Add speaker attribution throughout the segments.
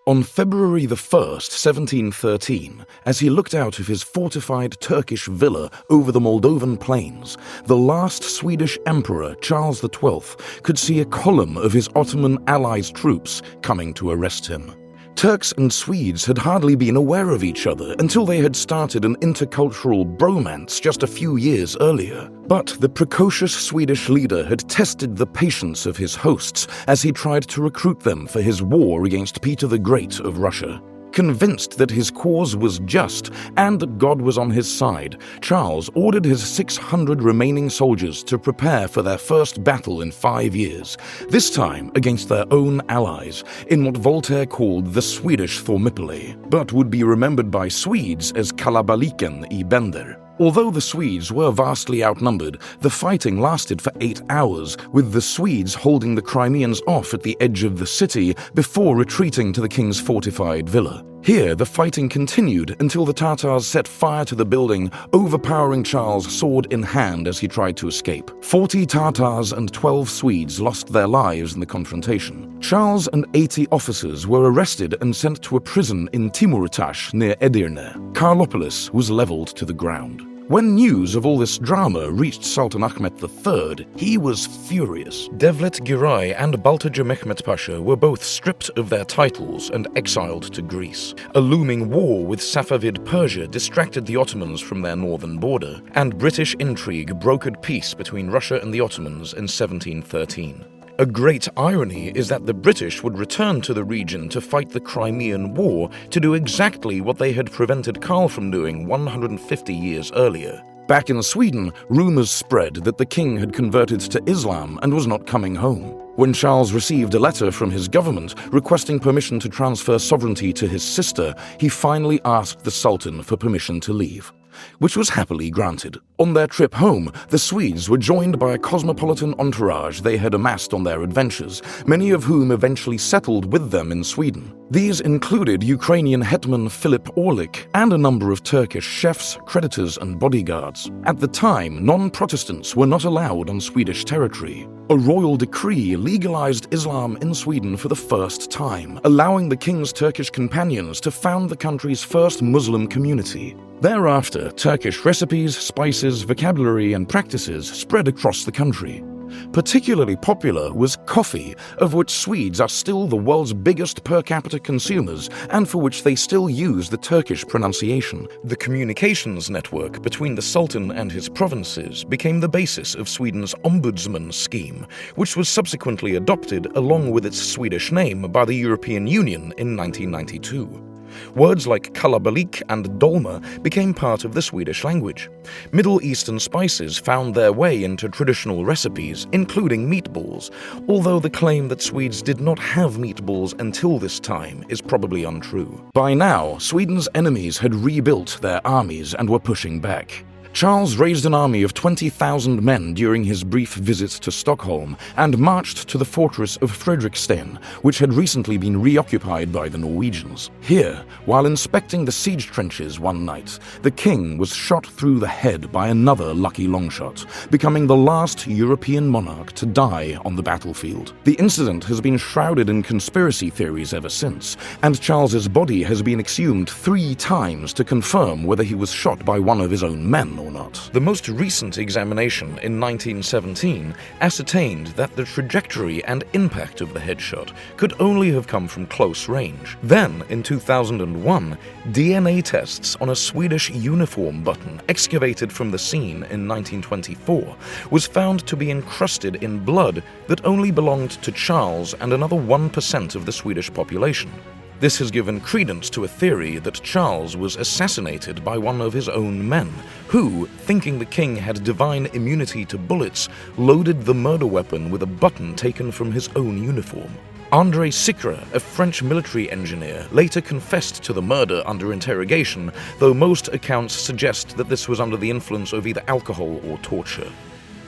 Speaker 1: On February the 1st, 1713, as he looked out of his fortified Turkish villa over the Moldovan plains, the last Swedish emperor, Charles XII, could see a column of his Ottoman allies' troops coming to arrest him. Turks and Swedes had hardly been aware of each other until they had started an intercultural bromance just a few years earlier. But the precocious Swedish leader had tested the patience of his hosts as he tried to recruit them for his war against Peter the Great of Russia. Convinced that his cause was just and that God was on his side, Charles ordered his 600 remaining soldiers to prepare for their first battle in 5 years, this time against their own allies, in what Voltaire called the Swedish Thermopylae, but would be remembered by Swedes as Kalabaliken I Bender. Although the Swedes were vastly outnumbered, the fighting lasted for 8 hours, with the Swedes holding the Crimeans off at the edge of the city before retreating to the king's fortified villa. Here, the fighting continued until the Tatars set fire to the building, overpowering Charles sword in hand as he tried to escape. 40 Tatars and 12 Swedes lost their lives in the confrontation. Charles and 80 officers were arrested and sent to a prison in Timurtash near Edirne. Karlopolis was leveled to the ground. When news of all this drama reached Sultan Ahmet III, he was furious. Devlet Giray and Baltaja Mehmet Pasha were both stripped of their titles and exiled to Greece. A looming war with Safavid Persia distracted the Ottomans from their northern border, and British intrigue brokered peace between Russia and the Ottomans in 1713. A great irony is that the British would return to the region to fight the Crimean War to do exactly what they had prevented Karl from doing 150 years earlier. Back in Sweden, rumors spread that the king had converted to Islam and was not coming home. When Charles received a letter from his government requesting permission to transfer sovereignty to his sister, he finally asked the Sultan for permission to leave, which was happily granted. On their trip home, the Swedes were joined by a cosmopolitan entourage they had amassed on their adventures, many of whom eventually settled with them in Sweden. These included Ukrainian hetman Philip Orlik and a number of Turkish chefs, creditors, and bodyguards. At the time, non-Protestants were not allowed on Swedish territory. A royal decree legalized Islam in Sweden for the first time, allowing the king's Turkish companions to found the country's first Muslim community. Thereafter, Turkish recipes, spices, vocabulary, and practices spread across the country. Particularly popular was coffee, of which Swedes are still the world's biggest per capita consumers and for which they still use the Turkish pronunciation. The communications network between the Sultan and his provinces became the basis of Sweden's ombudsman scheme, which was subsequently adopted along with its Swedish name by the European Union in 1992. Words like kalabalik and dolma became part of the Swedish language. Middle Eastern spices found their way into traditional recipes, including meatballs, although the claim that Swedes did not have meatballs until this time is probably untrue. By now, Sweden's enemies had rebuilt their armies and were pushing back. Charles raised an army of 20,000 men during his brief visit to Stockholm and marched to the fortress of Fredriksten, which had recently been reoccupied by the Norwegians. Here, while inspecting the siege trenches one night, the king was shot through the head by another lucky longshot, becoming the last European monarch to die on the battlefield. The incident has been shrouded in conspiracy theories ever since, and Charles's body has been exhumed 3 times to confirm whether he was shot by one of his own men or not. The most recent examination in 1917 ascertained that the trajectory and impact of the headshot could only have come from close range. Then, in 2001, DNA tests on a Swedish uniform button excavated from the scene in 1924 was found to be encrusted in blood that only belonged to Charles and another 1% of the Swedish population. This has given credence to a theory that Charles was assassinated by one of his own men, who, thinking the king had divine immunity to bullets, loaded the murder weapon with a button taken from his own uniform. André Sicre, a French military engineer, later confessed to the murder under interrogation, though most accounts suggest that this was under the influence of either alcohol or torture.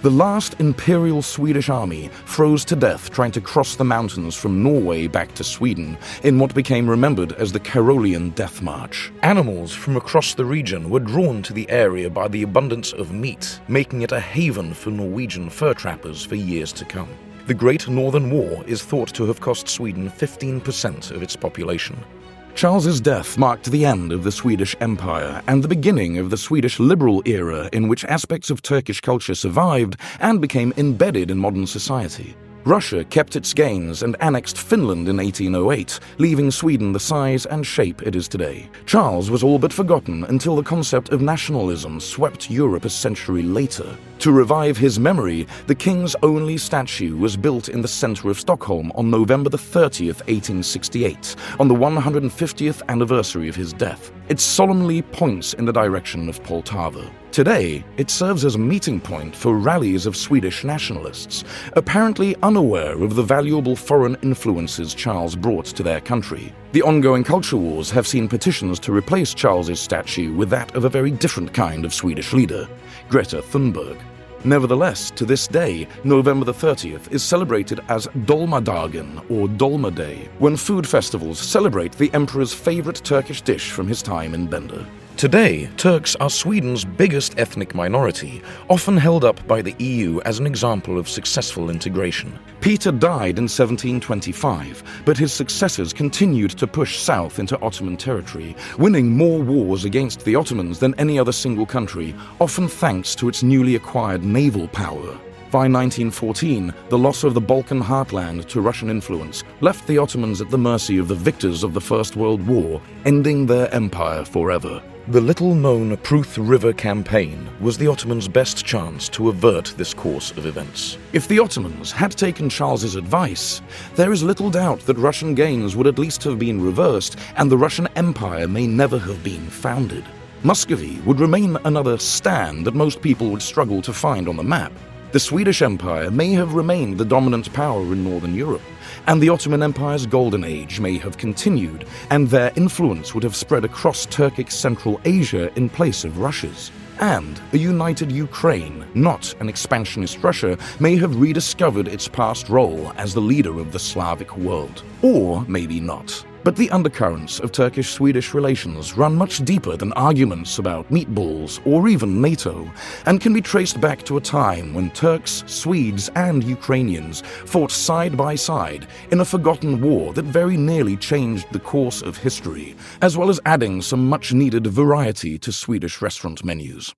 Speaker 1: The last Imperial Swedish army froze to death trying to cross the mountains from Norway back to Sweden in what became remembered as the Karolian Death March. Animals from across the region were drawn to the area by the abundance of meat, making it a haven for Norwegian fur trappers for years to come. The Great Northern War is thought to have cost Sweden 15% of its population. Charles's death marked the end of the Swedish Empire and the beginning of the Swedish liberal era in which aspects of Turkish culture survived and became embedded in modern society. Russia kept its gains and annexed Finland in 1808, leaving Sweden the size and shape it is today. Charles was all but forgotten until the concept of nationalism swept Europe a century later. To revive his memory, the king's only statue was built in the center of Stockholm on November 30th, 1868, on the 150th anniversary of his death. It solemnly points in the direction of Poltava. Today, it serves as a meeting point for rallies of Swedish nationalists, apparently unaware of the valuable foreign influences Charles brought to their country. The ongoing culture wars have seen petitions to replace Charles's statue with that of a very different kind of Swedish leader, Greta Thunberg. Nevertheless, to this day, November the 30th is celebrated as Dolmadagen or Dolma Day, when food festivals celebrate the emperor's favorite Turkish dish from his time in Bender. Today, Turks are Sweden's biggest ethnic minority, often held up by the EU as an example of successful integration. Peter died in 1725, but his successors continued to push south into Ottoman territory, winning more wars against the Ottomans than any other single country, often thanks to its newly acquired naval power. By 1914, the loss of the Balkan heartland to Russian influence left the Ottomans at the mercy of the victors of the First World War, ending their empire forever. The little-known Pruth River Campaign was the Ottomans' best chance to avert this course of events. If the Ottomans had taken Charles's advice, there is little doubt that Russian gains would at least have been reversed and the Russian Empire may never have been founded. Muscovy would remain another stand that most people would struggle to find on the map. The Swedish Empire may have remained the dominant power in Northern Europe, and the Ottoman Empire's golden age may have continued, and their influence would have spread across Turkic Central Asia in place of Russia's. And a united Ukraine, not an expansionist Russia, may have rediscovered its past role as the leader of the Slavic world. Or maybe not. But the undercurrents of Turkish-Swedish relations run much deeper than arguments about meatballs or even NATO, and can be traced back to a time when Turks, Swedes, and Ukrainians fought side by side in a forgotten war that very nearly changed the course of history, as well as adding some much-needed variety to Swedish restaurant menus.